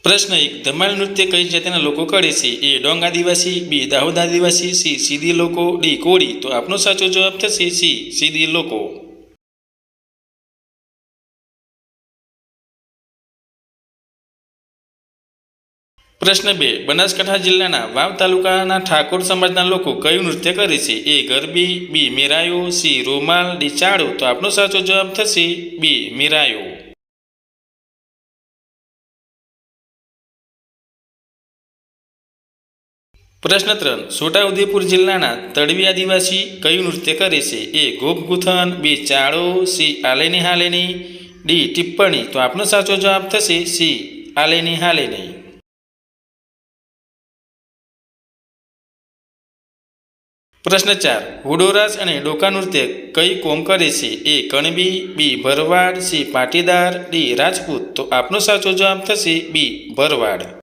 પ્રશ્ન 1. ધમાલ નૃત્ય કઈ જાતિના લોકો કરે છે? એ ડોંગ આદિવાસી, બી દાહોદ આદિવાસી, સી સીધી લોકો, ડી કોળી. તો આપનો સાચો જવાબ થશે સી સીધી લોકો. પ્રશ્ન 2. બનાસકાંઠા જિલ્લાના વાવ તાલુકાના ઠાકોર સમાજના લોકો કયું નૃત્ય કરે છે? એ ગરબી, બી મેરાયો, સી રૂમાલ, ડી ચાળો. તો આપનો સાચો જવાબ થશે બી મેરાયો. પ્રશ્ન 3. છોટાઉદેપુર જિલ્લાના તડવી આદિવાસી કયું નૃત્ય કરે છે? એ ગોપ ગૂંથણ, બી ચાળો, સી આલેની હાલેની, ડી ટિપ્પણી. તો આપનો સાચો જવાબ થશે સી આલેની હાલેની. પ્રશ્ન 4. હુડોરાસ અને ડોકા નૃત્ય કઈ કોમ કરે છે? એ કણબી, બી ભરવાડ, સી પાટીદાર, ડી રાજપૂત. તો આપનો સાચો જવાબ થશે બી ભરવાડ.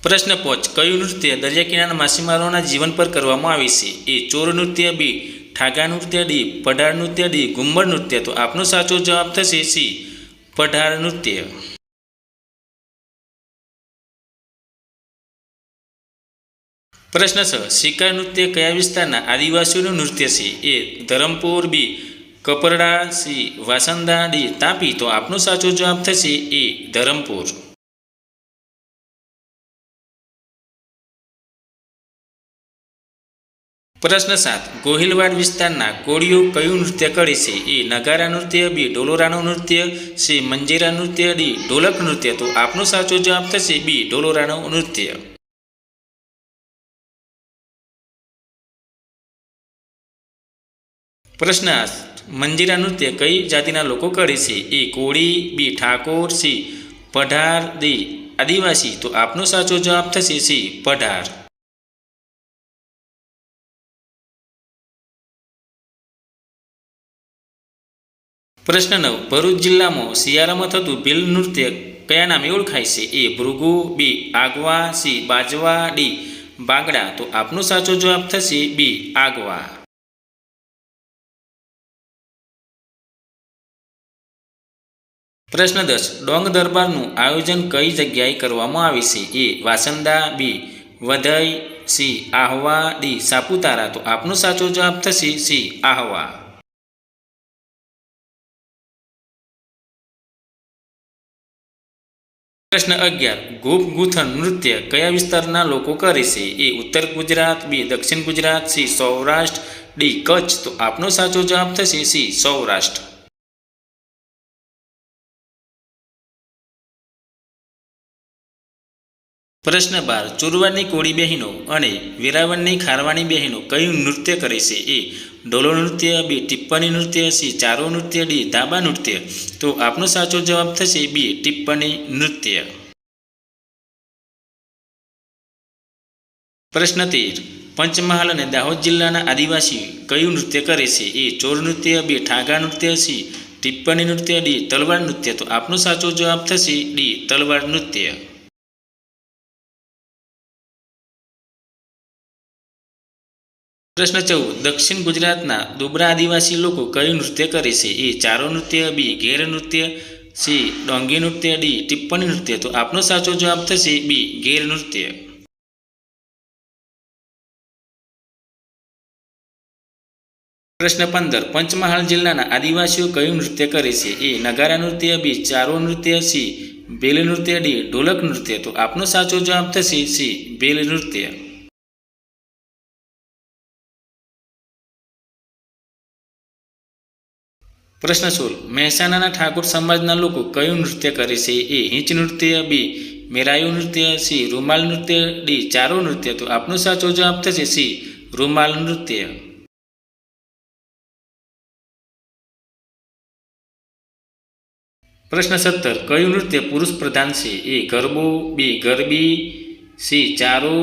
પ્રશ્ન 5. કયું નૃત્ય દરિયા કિનારાના માછીમારોના જીવન પર કરવામાં આવે છે? એ ચોર નૃત્ય, બી ઠાગા નૃત્ય, ડી પઢાર નૃત્ય, ડી ઘુમ્મર નૃત્ય. તો આપનો સાચો જવાબ થશે સી પઢાર નૃત્ય. પ્રશ્ન 6. શિકાર નૃત્ય કયા વિસ્તારના આદિવાસીઓનું નૃત્ય છે? એ ધરમપુર, બી કપરડા, સી વાસંદા, ડી તાપી. તો આપનો સાચો જવાબ થશે એ ધરમપુર. પ્રશ્ન 7. ગોહિલવાડ વિસ્તારના કોળીઓ કયું નૃત્ય કરે છે? એ નગારા નૃત્ય, બી ડોલોરાનું નૃત્ય, સી મંજીરા નૃત્ય, ડી ઢોલક નૃત્ય. તો આપનો સાચો જવાબ થશે બી ડોલોરાનું નૃત્ય. પ્રશ્ન 8. મંજીરા નૃત્ય કઈ જાતિના લોકો કરે છે? એ કોળી, બી ઠાકોર, સી પઢાર, ડી આદિવાસી. તો આપનો સાચો જવાબ થશે સી પઢાર. પ્રશ્ન 9. ભરૂચ જિલ્લામાં શિયાળામાં થતું ભીલ નૃત્ય કયા નામે ઓળખાય છે? એ ભૃગુ, બી આગવા, સી બાજવા, ડી બાગડા. તો આપનો સાચો જવાબ થશે બી આગવા. પ્રશ્ન 10. ડોંગ દરબારનું આયોજન કઈ જગ્યાએ કરવામાં આવે છે? એ વાસંદા, બી વધઈ, સી આહવા, ડી સાપુતારા. તો આપનો સાચો જવાબ થશે સી આહવા. પ્રશ્ન 11. ગોપ ગૂંથણ નૃત્ય કયા વિસ્તારના લોકો કરે છે? એ ઉત્તર ગુજરાત, બી દક્ષિણ ગુજરાત, સી સૌરાષ્ટ્ર, ડી કચ્છ. તો આપનો સાચો જવાબ થશે સી સૌરાષ્ટ્ર. પ્રશ્ન 12. ચોરવાડની કોળી બહેનો અને વેરાવળની ખારવાણી બહેનો કયું નૃત્ય કરે છે? એ ડોલો નૃત્ય, બી ટિપ્પણી નૃત્ય, સી ચારો નૃત્ય, ડી ધાબા નૃત્ય. તો આપનો સાચો જવાબ થશે બી ટિપ્પણી નૃત્ય. પ્રશ્ન 13. પંચમહાલ અને દાહોદ જિલ્લાના આદિવાસી કયું નૃત્ય કરે છે? એ ચોર નૃત્ય, બી ઠાગા નૃત્ય, સી ટિપ્પણી નૃત્ય, ડી તલવાર નૃત્ય. તો આપનો સાચો જવાબ થશે ડી તલવાર નૃત્ય. પ્રશ્ન 14. દક્ષિણ ગુજરાતના દુબરા આદિવાસી લોકો કયું નૃત્ય કરે છે? એ ચારો નૃત્ય, બી ઘેર નૃત્ય, સી ડોંગી નૃત્ય, ડી ટિપ્પણી નૃત્ય. તો આપનો સાચો જવાબ થશે બી ઘેર નૃત્ય. પ્રશ્ન 15. પંચમહાલ જિલ્લાના આદિવાસીઓ કયું નૃત્ય કરે છે? એ નગારા નૃત્ય, બી ચારો નૃત્ય, સી ભેલ નૃત્ય, ડી ઢોલક નૃત્ય. તો આપનો સાચો જવાબ થશે સી ભેલ નૃત્ય. પ્રશ્ન 16. મહેસાણાના ઠાકોર સમાજના લોકો કયું નૃત્ય કરે છે? એ હિંચ નૃત્ય, બી મેરાયું નૃત્ય, સી રૂમાલ નૃત્ય, ડી ચારો નૃત્ય. તો આપનો સાચો જવાબ થશે સી રૂમાલ નૃત્ય. પ્રશ્ન 17. કયું નૃત્ય પુરુષ પ્રધાન છે? એ ગરબો, બી ગરબી, સી ચારો,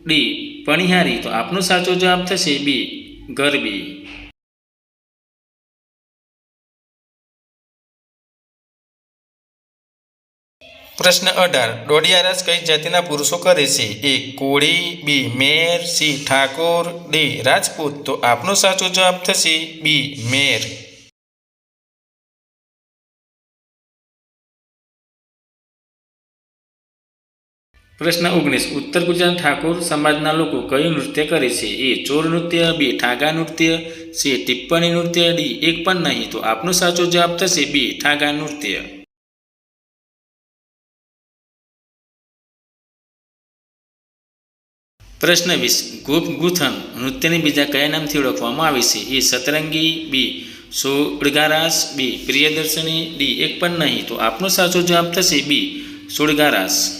ડી પણિહારી. તો આપનો સાચો જવાબ થશે બી ગરબી. પ્રશ્ન 18 દોઢિયા રાસ કઈ જાતિના પુરુષો કરે છે? એ કોળી, બી મેર, સી ઠાકોર, ડી રાજપૂત. તો આપનો સાચો જવાબ થશે બી મેર. પ્રશ્ન 19 ઉત્તર ગુજરાત ઠાકોર સમાજના લોકો કયું નૃત્ય કરે છે? એ ચોર નૃત્ય, બી ઠાગા નૃત્ય, સી ટિપ્પણી નૃત્ય, ડી એક પણ નહીં. તો આપનો સાચો જવાબ થશે બી ઠાગા નૃત્ય. પ્રશ્ન 20 ગોપગુથન નૃત્યને બીજા કયા નામથી ઓળખવામાં આવે છે? એ સતરંગી, બી સોળગારાસ, બી પ્રિયદર્શની, ડી એક પણ નહીં. તો આપનો સાચો જવાબ થશે બી સોળગારાસ.